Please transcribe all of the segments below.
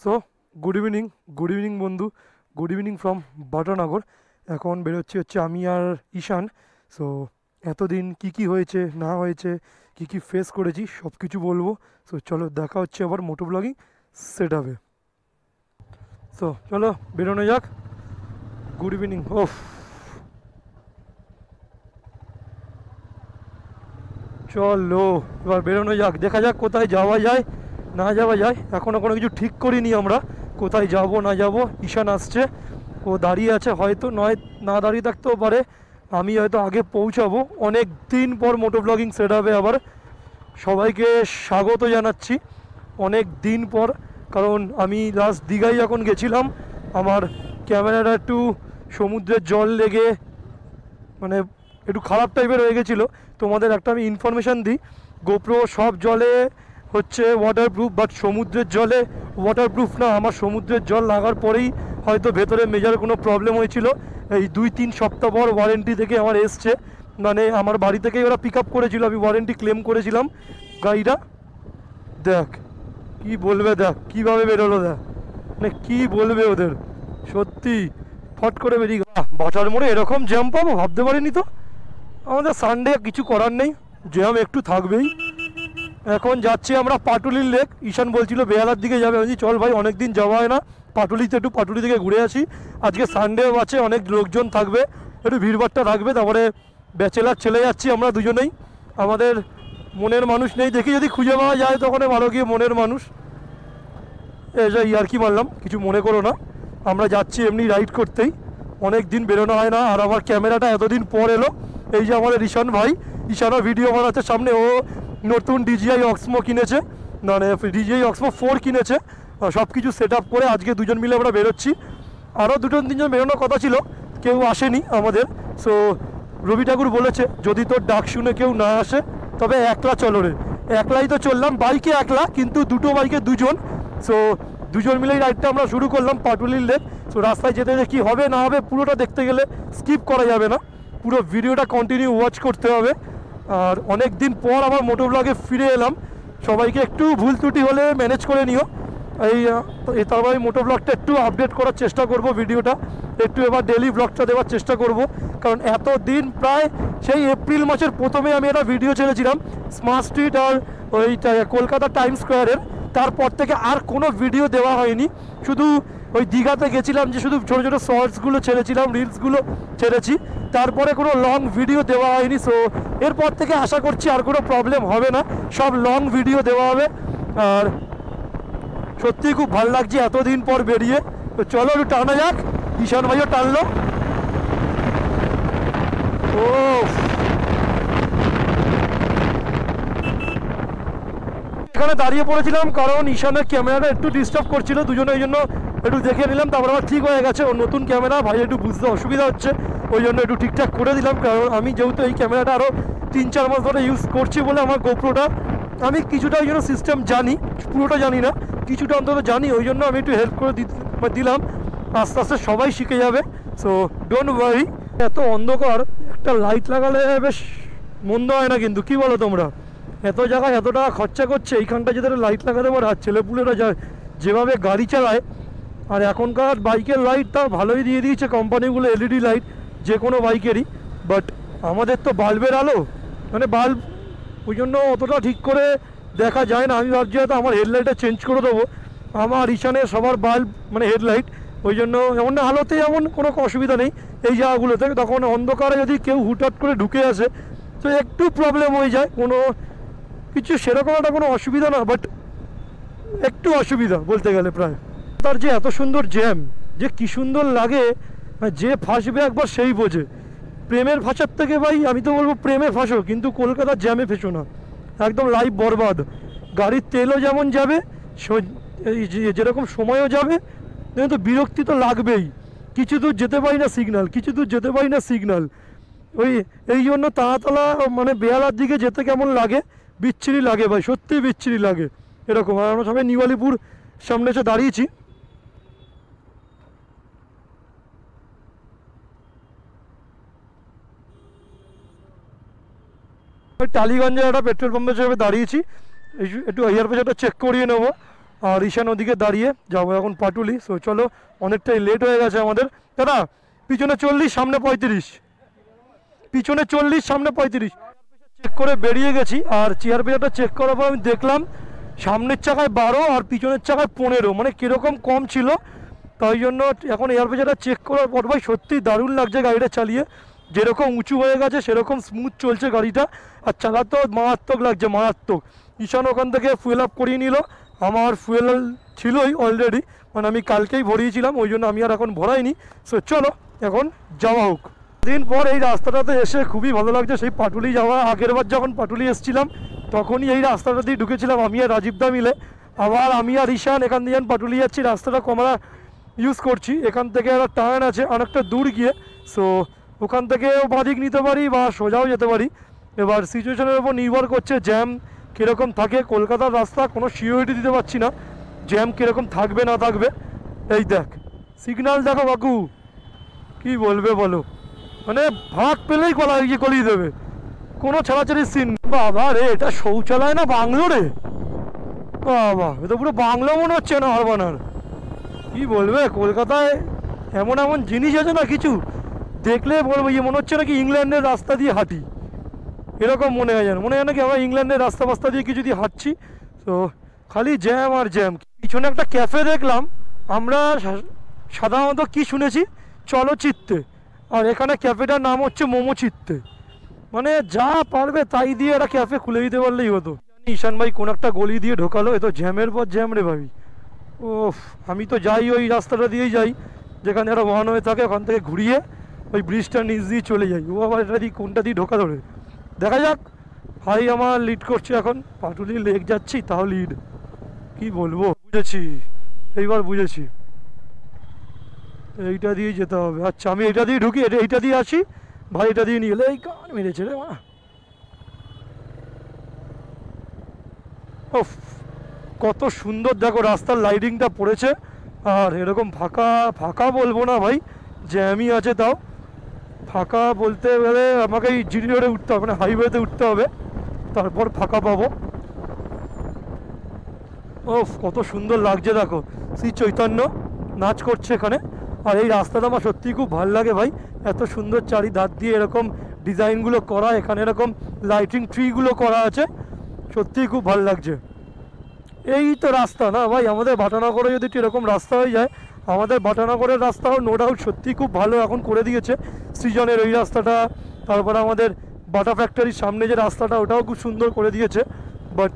So good evening বন্ধু, good evening from Batanagar. এখন বেরোচ্ছি আমি আর ঈশান। সো এতদিন কি কি হয়েছে না হয়েছে, কি কি ফেস করেছি সব কিছু বলবো। সো চলো দেখা হচ্ছে আবার মোটো ব্লগিং সেট হবে। সো চলো বেরোনো যাক। Good evening. ওফ, চলো এবার বেরোনো যাক, দেখা যাক কোথায় যাওয়া যায় না যাওয়া যায়। এখনও কোনো কিছু ঠিক করিনি আমরা, কোথায় যাব না যাব। ঈশান আসছে, ও দাঁড়িয়ে আছে, হয়তো নয় না দাঁড়িয়ে থাকতেও পারে, আমি হয়তো আগে পৌঁছাবো। অনেক দিন পর মোটো ব্লগিং সেট হবে আবার। সবাইকে স্বাগত জানাচ্ছি অনেক দিন পর, কারণ আমি লাস্ট দীঘায় যখন গেছিলাম আমার ক্যামেরাটা একটু সমুদ্রের জল লেগে মানে একটু খারাপ টাইপের হয়ে গেছিলো। তোমাদের একটা আমি ইনফরমেশান দিই, গোপ্রো সব জলে হচ্ছে ওয়াটারপ্রুফ, বাট সমুদ্রের জলে ওয়াটারপ্রুফ না। আমার সমুদ্রের জল লাগার পরেই হয়তো ভেতরে মেজর কোনো প্রবলেম হয়েছিল। এই 2-3 সপ্তাহ পর ওয়ারেন্টি থেকে আমার এসছে, মানে আমার বাড়ি থেকেই ওরা পিক আপ করেছিল, আমি ওয়ারেন্টি ক্লেম করেছিলাম। গাড়িটা দেখ কি বলবে, দেখ কীভাবে বেরোলো, দেখ মানে কী বলবে ওদের। সত্যি ফট করে বেরিয়ে গেল। বাটার মোড়ে এরকম জ্যাম পাবো ভাবতে পারিনি তো। আমাদের সানডে কিছু করার নেই, জ্যাম একটু থাকবেই। এখন যাচ্ছি আমরা পাটুলির লেক। ঈশান বলছিল বেহালার দিকে যাবে, আমি চল ভাই অনেক দিন যাওয়া হয় না পাটুলিতে, একটু পাটুলি থেকে ঘুরে আসি। আজকে সানডেও আছে, অনেক লোকজন থাকবে, একটু ভিড়ভাড়টা থাকবে। তারপরে ব্যাচেলার ছেলে যাচ্ছি আমরা দুজনেই, আমাদের মনের মানুষ নেই, দেখি যদি খুঁজে পাওয়া যায় তখন ভালো গিয়ে মনের মানুষ। এই আর কি মারলাম, কিছু মনে করো না। আমরা যাচ্ছি এমনি রাইড করতেই, অনেক দিন বেরোনো হয় না। আর আমার ক্যামেরাটা এতদিন পর এলো। এই যে আমাদের ঈশান ভাই, ঈশানও ভিডিও বানাচ্ছে সামনে, ও নতুন DJI Osmo কিনেছে, মানে DJI Osmo 4 কিনেছে। সব কিছু সেট আপ করে আজকে দুজন মিলে আমরা বেরোচ্ছি। আরও 2-3 জন বেরোনোর কথা ছিল, কেউ আসেনি আমাদের। সো রবি ঠাকুর বলেছে যদি তোর ডাক শুনে কেউ না আসে তবে একলা চলো রে। একলাই তো চললাম, বাইকে একলা, কিন্তু দুটো বাইকে দুজন। সো দুজন মিলেই রাইডটা আমরা শুরু করলাম পাটুলির লেক। সো রাস্তায় যেতে যেতে কী হবে না হবে পুরোটা দেখতে গেলে স্কিপ করা যাবে না, পুরো ভিডিওটা কন্টিনিউ ওয়াচ করতে হবে। আর অনেক দিন পর আবার মোটো ব্লগে ফিরে এলাম, সবাইকে একটু ভুল ত্রুটি হলে ম্যানেজ করে নিও। তারপর আমি মোটো ব্লগটা একটু আপডেট করার চেষ্টা করব, ভিডিওটা একটু এবার ডেলি ব্লগটা দেওয়ার চেষ্টা করব। কারণ এত দিন প্রায় সেই এপ্রিল মাসের প্রথমে আমি একটা ভিডিও ছেড়েছিলাম স্মার্ট স্ট্রিট আর ওই কলকাতা টাইম স্কোয়ারের, তারপর থেকে আর কোনো ভিডিও দেওয়া হয়নি। শুধু ওই দীঘাতে গেছিলাম যে শুধু ছোটো ছোটো শর্টসগুলো ছেড়েছিলাম, রিলসগুলো ছেড়েছি, তারপরে কোনো লং ভিডিও দেওয়া হয়নি। সো এরপর থেকে আশা করছি আর কোনো প্রবলেম হবে না, সব লং ভিডিও দেওয়া হবে। আর সত্যিই খুব ভালো লাগছে এতদিন পর বেরিয়ে। তো চলো একটু টানা যাক, ঈশান ভাইও টানলো। ও এখানে দাঁড়িয়ে পড়েছিলাম কারণ ঈশানের ক্যামেরাটা একটু ডিস্টার্ব করছিল, দুজনে ওই জন্য একটু দেখে নিলাম। তারপর আবার ঠিক হয়ে গেছে, ওর নতুন ক্যামেরা, ভাই একটু বুঝতে অসুবিধা হচ্ছে, ওই জন্য একটু ঠিকঠাক করে দিলাম। কারণ আমি যেহেতু এই ক্যামেরাটা আরও 3-4 মাস ধরে ইউজ করছি বলে আমার গোপ্রোটা আমি কিছুটা ওই জন্য সিস্টেম জানি, পুরোটা জানি না, কিছুটা অন্তত জানি, ওই জন্য আমি একটু হেল্প করে দিলাম। আস্তে আস্তে সবাই শিখে যাবে, সো ডোন্ট ওয়ারি। এত অন্ধকার, একটা লাইট লাগালে বেশ মন্দ হয় না, কিন্তু কি বলো তোমরা? এত জায়গায় এত টাকা খরচা করছে, এইখানটা যদি লাইট লাগাতে পারে, আর ছেলেপুলেরা যেভাবে গাড়ি চালায়। আর এখনকার বাইকের লাইট তা ভালোই দিয়ে দিয়েছে কোম্পানিগুলো, LED লাইট যে কোনো বাইকেরই, বাট আমাদের তো বাল্বের আলো, মানে বাল্ব, ওই জন্য অতটা ঠিক করে দেখা যায় না। আমি ভাবছি হয়তো আমার হেডলাইটটা চেঞ্জ করে দেবো, আমার ঈশানের সবার বাল্ব মানে হেডলাইট, ওই জন্য এমন আলোতে এমন কোনো অসুবিধা নেই এই জায়গাগুলোতে। তখন অন্ধকারে যদি কেউ হুটহাট করে ঢুকে আসে তো একটু প্রবলেম হয়ে যায়, কোনো কিছু সেরকম একটা কোনো অসুবিধা না, বাট একটু অসুবিধা বলতে গেলে প্রায়। তার যে এত সুন্দর জ্যাম, যে কী সুন্দর লাগে, যে ফাঁসবে একবার সেই বোঝে। প্রেমের ফাঁসার থেকে ভাই আমি তো বলবো প্রেমে ফাঁসো, কিন্তু কলকাতার জ্যামে ফেসো না, একদম লাইফ বরবাদ। গাড়ির তেলও যেমন যাবে, যেরকম সময়ও যাবে, কিন্তু বিরক্তি তো লাগবেই। কিছু দূর যেতে পারি না সিগন্যাল, কিছু দূর যেতে পারি না সিগন্যাল। এই জন্য তাড়াতলা মানে বেহালার দিকে যেতে কেমন লাগে, বিচ্ছিরি লাগে ভাই, সত্যিই বিচ্ছিরি লাগে এরকম। আর আমরা সবাই নিউ আলিপুর সামনে এসে দাঁড়িয়েছি। টালিগঞ্জে একটা পেট্রোল পাম্পের হিসেবে দাঁড়িয়েছি, একটু এয়ার প্রেশারটা চেক করিয়ে নেবো। আর ঈশান ওদিকে দাঁড়িয়ে যাবো এখন পাটুলি। সো চলো, অনেকটাই লেট হয়ে গেছে আমাদের। দাদা পিছনে 40 সামনে 35, পিছনে 40 সামনে 35 চেক করে বেরিয়ে গেছি। আর চেয়ার প্রেশারটা চেক করার পর আমি দেখলাম সামনের চাকায় 12 আর পিছনের চাকায় 15, মানে কীরকম কম ছিল। তাই জন্য এখন এয়ার প্রেশারটা চেক করার পর ভাই সত্যি দারুণ লাগছে গাড়িটা চালিয়ে। যেরকম উঁচু হয়ে গেছে সেরকম স্মুথ চলছে গাড়িটা, আর চালাতেও মারাত্মক লাগছে, মারাত্মক। ঈশান ওখান থেকে ফুয়েল আপ করিয়ে নিল, আমার ফুয়েল ছিলই অলরেডি, মানে আমি কালকেই ভরিয়েছিলাম, ওই জন্য আমি আর এখন ভরাইনি। সো চলো এখন যাওয়া হোক। দিন পর এই রাস্তাটাতে এসে খুবই ভালো লাগছে। সেই পাটুলি যাওয়া, আগের বার যখন পাটুলি এসেছিলাম তখনই এই রাস্তাটা দিয়ে ঢুকেছিলাম আমি আর রাজীবদা মিলে। আবার আমি আর ঈশান এখান দিয়ে পাটুলি যাচ্ছি, রাস্তাটা আমরা ইউজ করছি। এখান থেকে একটা টার্ন আছে অনেকটা দূর গিয়ে, সো ওখান থেকেও বাঁদিক নিতে পারি বা সোজাও যেতে পারি। এবার সিচুয়েশনের উপর নির্ভর করছে জ্যাম কীরকম থাকে। কলকাতার রাস্তা কোনো সিওরিটি দিতে পারছি না জ্যাম কীরকম থাকবে না থাকবে। এই দেখ সিগন্যাল দেখো কাকু, কি বলবে বলো, মানে ভাগ পেলেই গলিয়ে দেবে, কোনো ছাড়াছাড়ির সিন। বাবা রে, এটা শৌচালয় না বাংলো রে, বাবা এ তো পুরো বাংলো মনে হচ্ছে না হারবানার। কি বলবে, কলকাতায় এমন এমন জিনিস আছে না, কিছু দেখলে বলবো ইয়ে মনে হচ্ছে নাকি ইংল্যান্ডের রাস্তা দিয়ে হাঁটি, এরকম মনে হয় নাকি আমরা ইংল্যান্ডের রাস্তা ফাস্তা দিয়ে কিছু দিয়ে হাঁটছি। তো খালি জ্যাম আর জ্যাম। পিছনে একটা ক্যাফে দেখলাম, আমরা সাধারণত কি শুনেছি চলচ্চিত্রে, আর এখানে ক্যাফেটার নাম হচ্ছে মোমো চিত্তে। মানে যা পারবে তাই দিয়ে একটা ক্যাফে খুলে দিতে পারলেই হতো। ঈশান ভাই কোন একটা গলি দিয়ে ঢোকালো, এ তো জ্যামের পর জ্যাম রে ভাবি। ওফ, আমি তো যাই ওই রাস্তাটা দিয়েই যাই যেখানে একটা ওয়ান হয়ে থাকে, ওখান থেকে ঘুরিয়ে ওই ব্রিজটার নিচ দিয়ে চলে যাই। ও আবার এটা দিয়ে কোনটা দিয়ে ঢোকা ধরে, দেখা যাক। ভাই আমার লিড করছে এখন, পাটুলি লেক যাচ্ছি তাও লিড, কি বলবো। বুঝেছি, এইবার বুঝেছি, এইটা দিয়েই যেতে হবে। আচ্ছা আমি এটা দিয়ে ঢুকি, এইটা দিয়ে আসি ভাই, এটা দিয়ে নিয়ে গেলে এই কান মেরেছে রে মা। ওফ, কত সুন্দর দেখো রাস্তার লাইটিংটা পড়েছে। আর এরকম ফাঁকা ফাঁকা বলবো না ভাই, জ্যামই আছে, তাও ফাঁকা বলতে গেলে আমাকে এই জিডি রোডে উঠতে হবে, মানে হাইওয়েতে উঠতে হবে, তারপর ফাঁকা পাবো। ওফ, কত সুন্দর লাগছে দেখো, শ্রী চৈতন্য নাচ করছে এখানে। আর এই রাস্তাটা আমার সত্যিই খুব ভালো লাগে ভাই, এত সুন্দর চারিধার দিয়ে এরকম ডিজাইনগুলো করা, এখানে এরকম লাইটিং ট্রিগুলো করা আছে, সত্যিই খুব ভালো লাগছে। এই তো রাস্তা না ভাই, আমাদের বাটানগরে যদি এরকম রাস্তা হয়ে যায়, আমাদের বাটানগরের রাস্তাও নো ডাউট সত্যিই খুব ভালো এখন করে দিয়েছে। সৃজনের ওই রাস্তাটা, তারপরে আমাদের বাটা ফ্যাক্টরির সামনে যে রাস্তাটা, ওটাও খুব সুন্দর করে দিয়েছে। বাট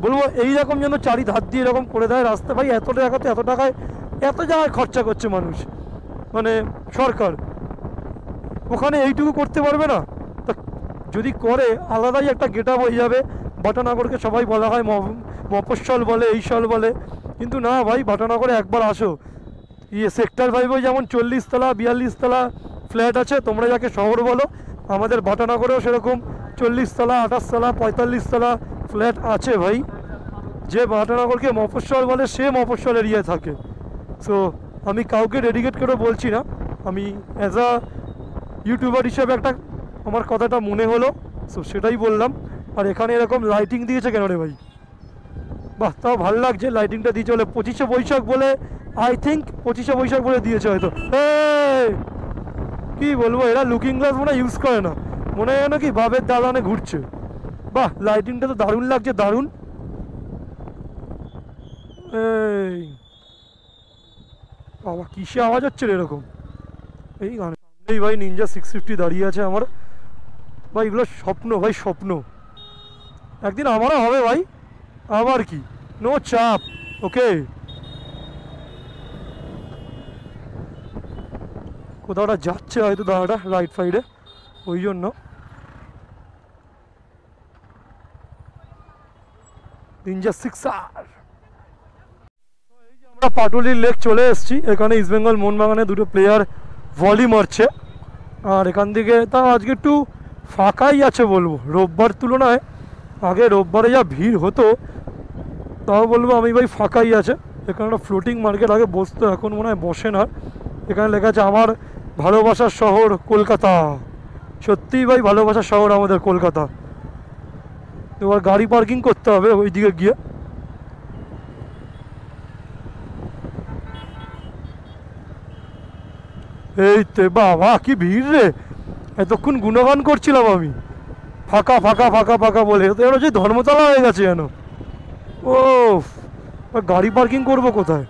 বলবো এইরকম যেন চারিধার দিয়ে এরকম করে দেয় রাস্তা ভাই, এত টাকায় এত জায়গায় খরচা করছে মানুষ, মানে সরকার, ওখানে এইটুকু করতে পারবে না? তা যদি করে আলাদাই একটা গেট আপ হয়ে যাবে। বাটানগরকে সবাই বলা হয় মফস্বল বলে, এই সল বলে, কিন্তু না ভাই, বাটানগরে একবার আসো। সেক্টর 5 যেমন 40 তলা 42 তলা ফ্ল্যাট আছে, তোমরা যাকে শহর বলো, আমাদের বাটানগরেও সেরকম 40 তলা 28 তলা 45 তলা ফ্ল্যাট আছে ভাই। যে বাটানগরকে মফস্বল বলে সে মফস্বল এরিয়ায় থাকে। সো আমি কাউকে ডেডিকেট করে বলছি না, আমি অ্যাজ আ ইউটিউবার হিসেবে একটা আমার কথাটা মনে হলো, সো সেটাই বললাম। আর এখানে এরকম লাইটিং দিয়েছে কেন রে ভাই, বাহ, তাও ভালো লাগছে লাইটিংটা দিয়ে। চলে 25শে বৈশাখ বলে, আই থিঙ্ক 25শে বৈশাখ বলে দিয়েছে হয়তো। কি বলবো, এরা লুকিং গ্লাস মনে ইউজ করে না, মনে হয় না কি বাবের দালানে ঘুরছে। বাহ, লাইটিংটা তো দারুণ লাগছে, দারুণ। এই বাবা, কিসে আওয়াজ হচ্ছে রে এরকম, এই গানে। এই ভাই নিনজা 650 দাঁড়িয়ে আছে আমার ভাই, এগুলো স্বপ্ন ভাই, স্বপ্ন। একদিন আমারও হবে ভাই, আবার কি, নো চাপ। ওকে, কোথাওটা যাচ্ছে হয়তো দাদাটা রাইট সাইডে, ওই জন্য। Ninja 6R। আমরা পাটুলির লেক চলে এসেছি, এখানে ইস্টবেঙ্গল মোহনবাগানে দুটো প্লেয়ার ভলি মারছে। আর এখান থেকে তাও আজকে একটু ফাঁকাই আছে বলবো, রোববার তুলনায় আগে রোববারে যা ভিড় হতো, তাও বলবো আমি ভাই ফাঁকাই আছে। এখানে একটা ফ্লোটিং মার্কেট আগে বসতো, এখন মনে হয় বসে না। এখানে লেখা আছে আমার ভালোবাসার শহর কলকাতা। সত্যিই ভাই ভালোবাসার শহর আমাদের কলকাতা। এবার গাড়ি পার্কিং করতে হবে ওই দিকে গিয়ে। এই তো বাবা কি ভিড় রে, এতক্ষণ গুণগান করছিলাম আমি, ফাঁকা ফাঁকা ফাঁকা ফাঁকা বলে, তো এবার হচ্ছে ধর্মতলা হয়ে গেছে যেন। ও গাড়ি পার্কিং করব কোথায়?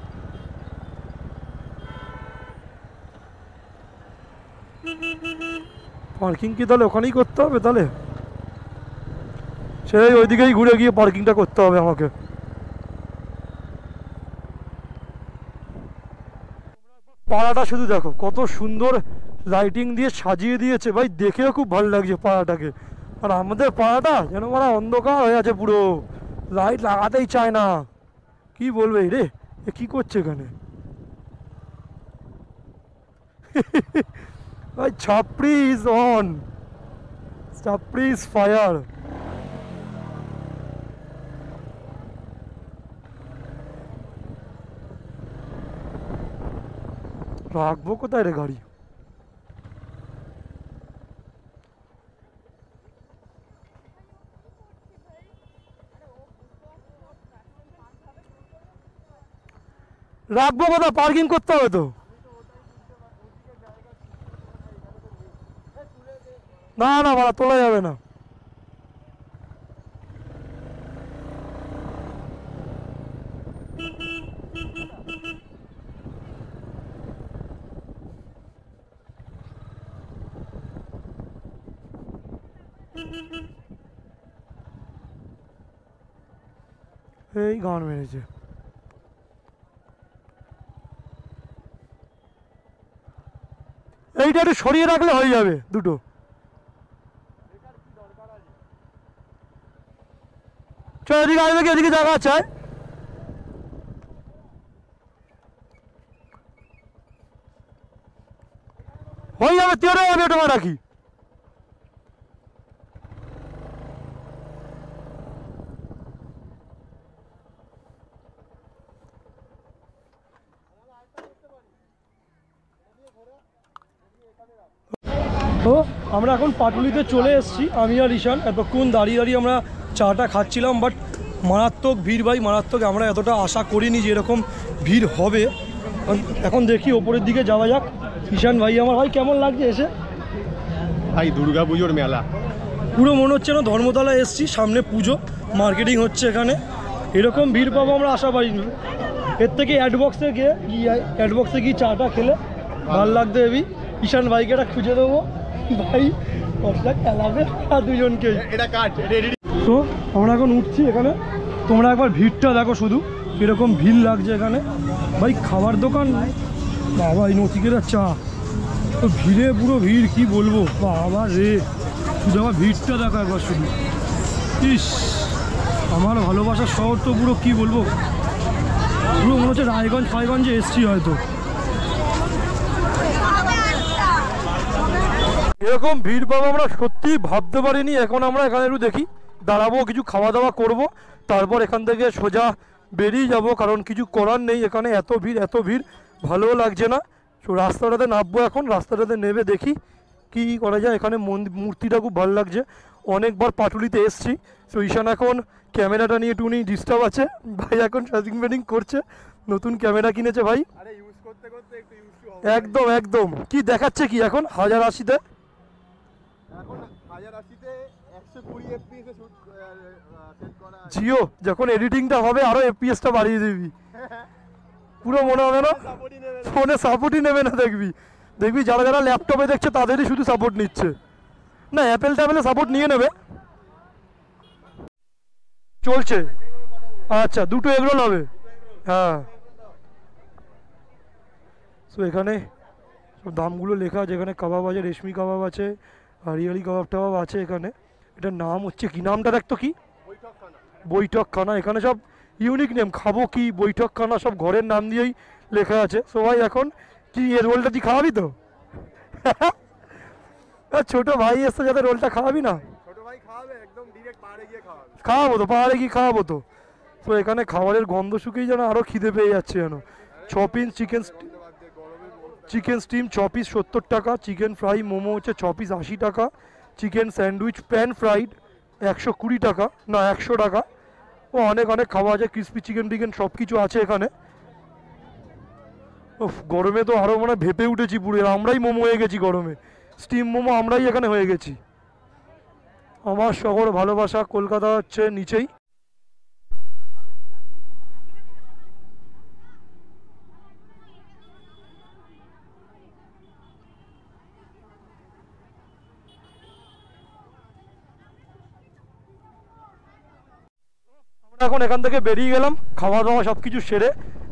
পার্কিং কি তাহলে ওখানেই করতে হবে তাহলে? সেই ওইদিকেই ঘুরে গিয়ে পার্কিংটা করতে হবে আমাকে। পাড়াটা শুধু দেখো কত সুন্দর লাইটিং দিয়ে সাজিয়ে দিয়েছে ভাই, দেখেও খুব ভালো লাগছে পাড়াটাকে। আর আমাদের পাড়াটা যেন মানে অন্ধকার হয়ে আছে পুরো, লাইট লাগাতেই চায় না। কি বলবে রে, এ কি করছে এখানে? ভাই ছাপড়ি ইজ অন, ছাপড়ি ইজ ফায়ার। রাখবো কোথায় রে গাড়ি? রাখবো কোথায়? পার্কিং করতে হবে তো। না না ভাড়া তোলা যাবে না। এই গান মেরেছে। এইটা একটু সরিয়ে রাখলে হয়ে যাবে দুটো। চল এদিকে আগে দেখি, এদিকে জায়গা আছে। হয়ে যাবে, তুই যাবে ওটা রাখি। তো আমরা এখন পাটুলিতে চলে এসেছি, আমি আর ঈশান। এতক্ষণ দাঁড়িয়ে দাঁড়িয়ে আমরা চাটা খাচ্ছিলাম, বাট মারাত্মক ভিড় ভাই, মারাত্মক। আমরা এতটা আশা করিনি যে এরকম ভিড় হবে। এখন দেখি ওপরের দিকে যাওয়া যাক। ঈশান ভাই আমার, ভাই কেমন লাগছে এসে? ভাই দুর্গা পুজোর মেলা, পুরো মনে হচ্ছে না ধর্মতলা এসছি, সামনে পুজো, মার্কেটিং হচ্ছে এখানে। এরকম ভিড় পাবো আমরা আশা পাইনি। এর থেকে অ্যাডবক্সে গিয়ে চাটা খেলে ভাল লাগতো হেবি। ঈশান ভাইকে এটা খুঁজে দেবো ভাই, কতটা খেলাবে দুজনকে। তো আমরা এখন উঠছি এখানে, তোমরা একবার ভিড়টা দেখো শুধু, এরকম ভিড় লাগছে এখানে ভাই। খাবার দোকান বাবা, এই নচিকেরা চা, তো ভিড়ে পুরো ভিড়, কি বলবো বাবা রে। শুধু আমার ভিড়টা দেখো একবার শুধু। ইস, আমার ভালোবাসার শহর তো পুরো, কি বলবো, পুরো মনে হচ্ছে রায়গঞ্জ ফায়গঞ্জে এসছি হয়তো। এরকম ভিড় পাবো আমরা সত্যিই ভাবতে পারিনি। এখন আমরা এখানে একটু দেখি, দাঁড়াবো, কিছু খাওয়া দাওয়া করব, তারপর এখান থেকে সোজা বেরিয়ে যাব, কারণ কিছু করার নেই। এখানে এত ভিড় ভালোও লাগছে না। তো রাস্তাটাতে নামবো এখন, রাস্তাটাতে নেমে দেখি কি করা যায়। এখানে মূর্তিটা খুব ভালো লাগছে, অনেকবার পাটুলিতে এসছি। তো ঈশান এখন ক্যামেরাটা নিয়ে একটু ডিস্টার্ব আছে ভাই, এখন শার্টিং করছে, নতুন ক্যামেরা কিনেছে ভাই। একদম একদম। কি দেখাচ্ছে কি এখন 1080-তে? জিও যখন এডিটিংটা হবে আরো এফপিএসটা বাড়িয়ে দিবি, পুরো মনে হবে না ফোনে সাপোর্টই নেবে না। দেখবি যারা যারা ল্যাপটপে দেখছে তাদেরই শুধু সাপোর্ট নিচ্ছে, না অ্যাপেল ট্যাপেলে সাপোর্ট নিয়ে নেবে। চলছে, আচ্ছা দুটো এগরোল হবে, হ্যাঁ। সো এখানে সব দামগুলো লেখা আছে, এখানে কাবাব আছে, রেশমি কাবাব আছে, হরিয়ালি কাবাব টাবাব আছে এখানে। এটার নাম হচ্ছে কি, নামটা দেখতো কি, বৈঠক খানা। এখানে সব ইউনিক নেম, খাবো কি, বৈঠক খানা, সব ঘরের নাম দিয়েই লেখা আছে। সো ভাই এখন কি এর রোলটা তুই খাওয়াবি তো? ছোট ভাই এসছে যাতে রোলটা খাওয়াবি না? খাওয়াবো তো, পাহাড়ে গিয়ে খাওয়াবো তো। তো এখানে খাবারের গন্ধ শুকেই যেন আরও খিদে পেয়ে যাচ্ছে যেন। 6 পিস চিকেন স্টিম 6 পিস 70 টাকা, চিকেন ফ্রাই মোমো হচ্ছে 6 পিস 80 টাকা, চিকেন স্যান্ডউইচ প্যান ফ্রাইড 120 টাকা, না 100 টাকা। ও অনেক খাওয়া আছে, ক্রিসপি চিকেন টিকেন সব কিছু আছে এখানে। উফ, গরমে তো আরও মানে ভেপে উঠেছি পুরো, আমরাই মোমো হয়ে গেছি গরমে, স্টিম মোমো আমরাই এখানে হয়ে গেছি। আমার শহর ভালোবাসা কলকাতা হচ্ছে নিচেই। আমরা এখন এখান থেকে বেরিয়ে গেলাম খাওয়া দাওয়া সব কিছু সেরে।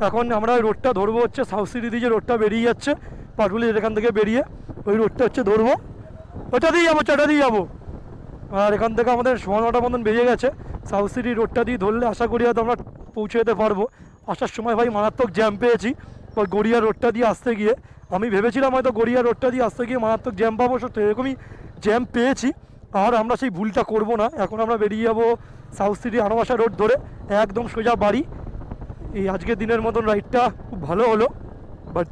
এখন আমরা ওই রোডটা ধরবো হচ্ছে সাউথ সিটি দিয়ে, যে রোডটা বেরিয়ে যাচ্ছে পাটুলির এখান থেকে বেরিয়ে, ওই রোডটা হচ্ছে ধরবো, ওটা দিয়ে যাবো, ওটা দিয়ে যাবো। আর এখান থেকে আমাদের 9:15 মতন বেরিয়ে গেছে। সাউথ সিটি রোডটা দিয়ে ধরলে আশা করি হয়তো আমরা পৌঁছে যেতে পারবো। আসার সময় ভাই মারাত্মক জ্যাম পেয়েছি ওই গড়িয়া রোডটা দিয়ে আসতে গিয়ে। আমি ভেবেছিলাম হয়তো গড়িয়া রোডটা দিয়ে আসতে গিয়ে মারাত্মক জ্যাম পাবো, সত্যি এরকমই জ্যাম পেয়েছি। আর আমরা সেই ভুলটা করব না। এখন আমরা বেরিয়ে যাবো সাউথ সিটি আনোয়াসা রোড ধরে একদম সোজা বাড়ি। এই আজকের দিনের মতন রাইডটা খুব ভালো হলো, বাট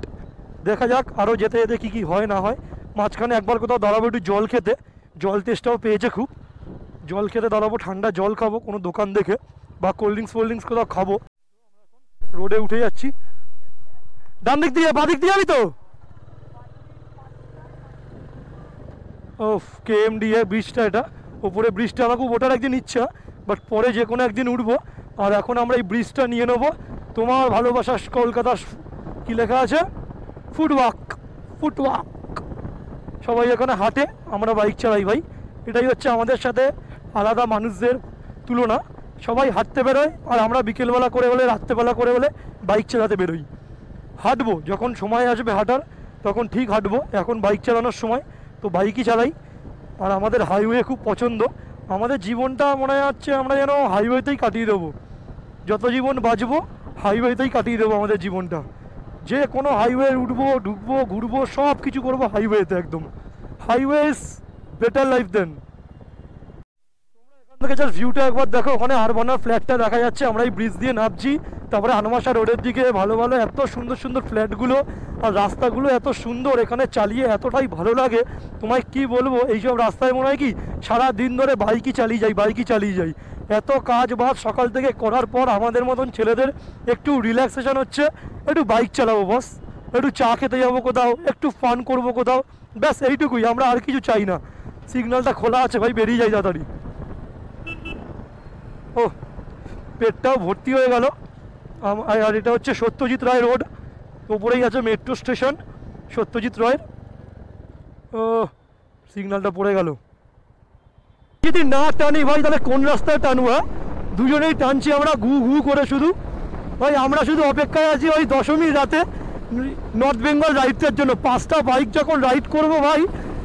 দেখা যাক আরও যেতে যেতে কী কী হয় না হয়। মাঝখানে একবার কোথাও দাঁড়াবো একটু জল খেতে, জল তেষ্টাও পেয়েছে খুব, জল খেতে দাঁড়াবো, ঠান্ডা জল খাবো কোনো দোকান দেখে, বা কোল্ড ড্রিঙ্কস কোথাও খাবো। রোডে উঠে যাচ্ছি, ডান দিক দিয়ে, বাঁ দিক দিয়ে যাবি তো? ও KMDA ব্রিজটা, এটা ওপরে ব্রিজটা আমার খুব ওঠার একদিন ইচ্ছা, বাট পরে যে কোনো একদিন উঠবো। আর এখন আমরা এই ব্রিজটা নিয়ে নেবো তোমার ভালোবাসা কলকাতা, কি লেখা আছে, ফুটওয়াক। সবাই এখানে হাঁটে, আমরা বাইক চালাই ভাই, এটাই হচ্ছে আমাদের সাথে আলাদা মানুষদের তুলনা। সবাই হাঁটতে বেরোয় আর আমরা বিকেলবেলা করে হলে, রাত্রেবেলা করে হলে বাইক চালাতে বেরোই। হাঁটবো যখন সময় আসবে হাঁটার, তখন ঠিক হাঁটবো। এখন বাইক চালানোর সময় তো বাইকই চালাই। আর আমাদের হাইওয়ে খুব পছন্দ, আমাদের জীবনটা মনে হচ্ছে আমরা যেন হাইওয়েতেই কাটিয়ে দেবো। যত জীবন বাঁচবো হাইওয়েতেই কাটিয়ে দেবো আমাদের জীবনটা। যে কোনো হাইওয়ে উঠবো, ঢুকবো, ঘুরবো, সব কিছু করবো হাইওয়েতে। একদম highway is better life then. এখান থেকে জাস্ট ভিউটা একবার দেখো, ওখানে আরবানার ফ্ল্যাটটা দেখা যাচ্ছে। আমরা এই ব্রিজ দিয়ে নামছি, তারপরে আনোয়াসা রোডের দিকে ভালো ভালো এত সুন্দর সুন্দর ফ্ল্যাটগুলো, আর রাস্তাগুলো এত সুন্দর, এখানে চালিয়ে এতটাই ভালো লাগে তোমায় কি বলবো। এইসব রাস্তায় মনে হয় কি সারা দিন ধরে বাইকই চালিয়ে যাই। এত কাজ বাজ সকাল থেকে করার পর আমাদের মতন ছেলেদের একটু রিল্যাক্সেশন হচ্ছে, একটু বাইক চালাবো বস, একটু চা খেতে যাবো কোথাও, একটু ফান করবো কোথাও, ব্যাস এইটুকুই। আমরা আর কিছু চাই না। সিগন্যালটা খোলা আছে ভাই, বেরিয়ে যাই তাড়াতাড়ি। ও পেটটাও ভর্তি হয়ে গেল। আর এটা হচ্ছে সত্যজিৎ রায় রোড, ওপরেই আছে মেট্রো স্টেশন সত্যজিৎ রায়ের। ও সিগন্যালটা পড়ে গেল। যদি না টানি ভাই তাহলে কোন রাস্তায় টানবো? দুজনেই টানছি আমরা ঘু ঘু করে শুধু। ভাই আমরা শুধু অপেক্ষায় আছি ওই দশমীর রাতে নর্থ বেঙ্গল রাইডটার জন্য। 5টা বাইক যখন রাইড করবো ভাই,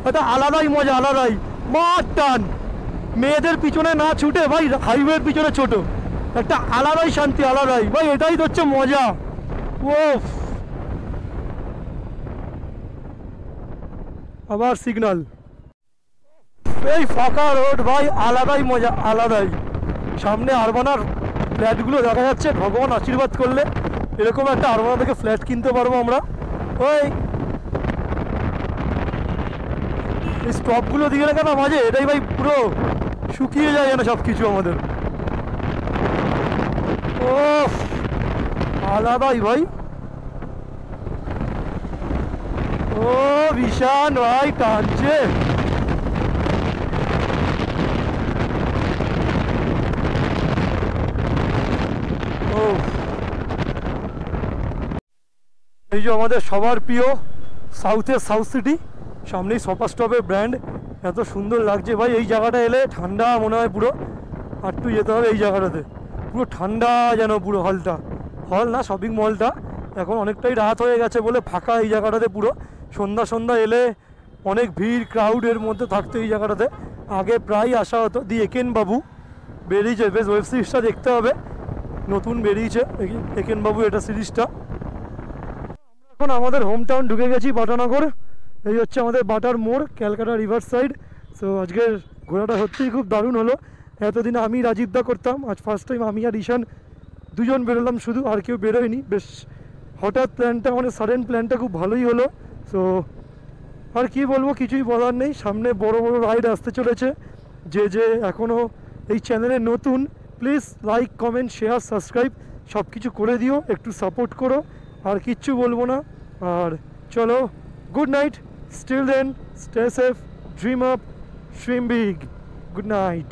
এটা আলাদাই মজা, আলাদাই মার টান। মেয়েদের পিছনে না ছুটে ভাই হাইওয়ের পিছনে ছোটো, একটা আলাদাই শান্তি, আলাদাই ভাই, এটাই তো হচ্ছে মজা। ও আবার সিগন্যাল, এই ফাঁকা রোড ভাই, আলাদাই মজা, আলাদাই। সামনে আরবানার ফ্ল্যাটগুলো দেখা যাচ্ছে, ভগবান আশীর্বাদ করলে এরকম একটা আরবানা থেকে ফ্ল্যাট কিনতে পারবো আমরা। ওই স্টপগুলো দিয়ে রাখা না মাঝে, এটাই ভাই পুরো শুকিয়ে যায় যেন সব কিছু আমাদের। ও আলাদাই ভাই। ও বিশান ভাই টানছে। ও এই যে আমাদের সবার প্রিয় সাউথ সিটি, সামনেই সপার স্টপের ব্র্যান্ড, এত সুন্দর লাগছে ভাই। এই জায়গাটা এলে ঠান্ডা মনে হয় পুরো, আর একটু যেতে হবে এই জায়গাটাতে, পুরো ঠান্ডা যেন পুরো হল না শপিং মলটা। এখন অনেকটাই রাত হয়ে গেছে বলে ফাঁকা এই জায়গাটাতে পুরো। সন্ধ্যা এলে অনেক ভিড় ক্রাউডের মধ্যে থাকতো এই জায়গাটাতে। আগে প্রায় আসা হতো। দি একেন বাবু বেরিয়েছে, বেশ ওয়েব সিরিজটা দেখতে হবে, নতুন বেরিয়েছে একেন বাবু এটা সিরিজটা। এখন আমাদের হোম টাউন ঢুকে গেছি বাটানগর। এই হচ্ছে আমাদের বাটার মোড়, ক্যালকাটা রিভার সাইড। সো আজকের ঘোরাটা সত্যিই খুব দারুণ হলো। এতদিন আমি রাজীবদা করতাম, আজ ফার্স্ট টাইম আমি আর ঈশান দুজন বেরোলাম শুধু, আর কেউ বেরোয়নি। বেশ হঠাৎ প্ল্যানটা, মানে সাডেন প্ল্যানটা খুব ভালোই হলো। সো আর কি বলবো, কিছুই বলার নেই। সামনে বড় বড় রাইড আসতে চলেছে। যে এখনও এই চ্যানেলে নতুন, please like comment share subscribe সব কিছু করে দিও, একটু সাপোর্ট করো। আর কিচ্ছু বলবো না। আর চলো, good night, still then stay safe, dream up, dream big, good night.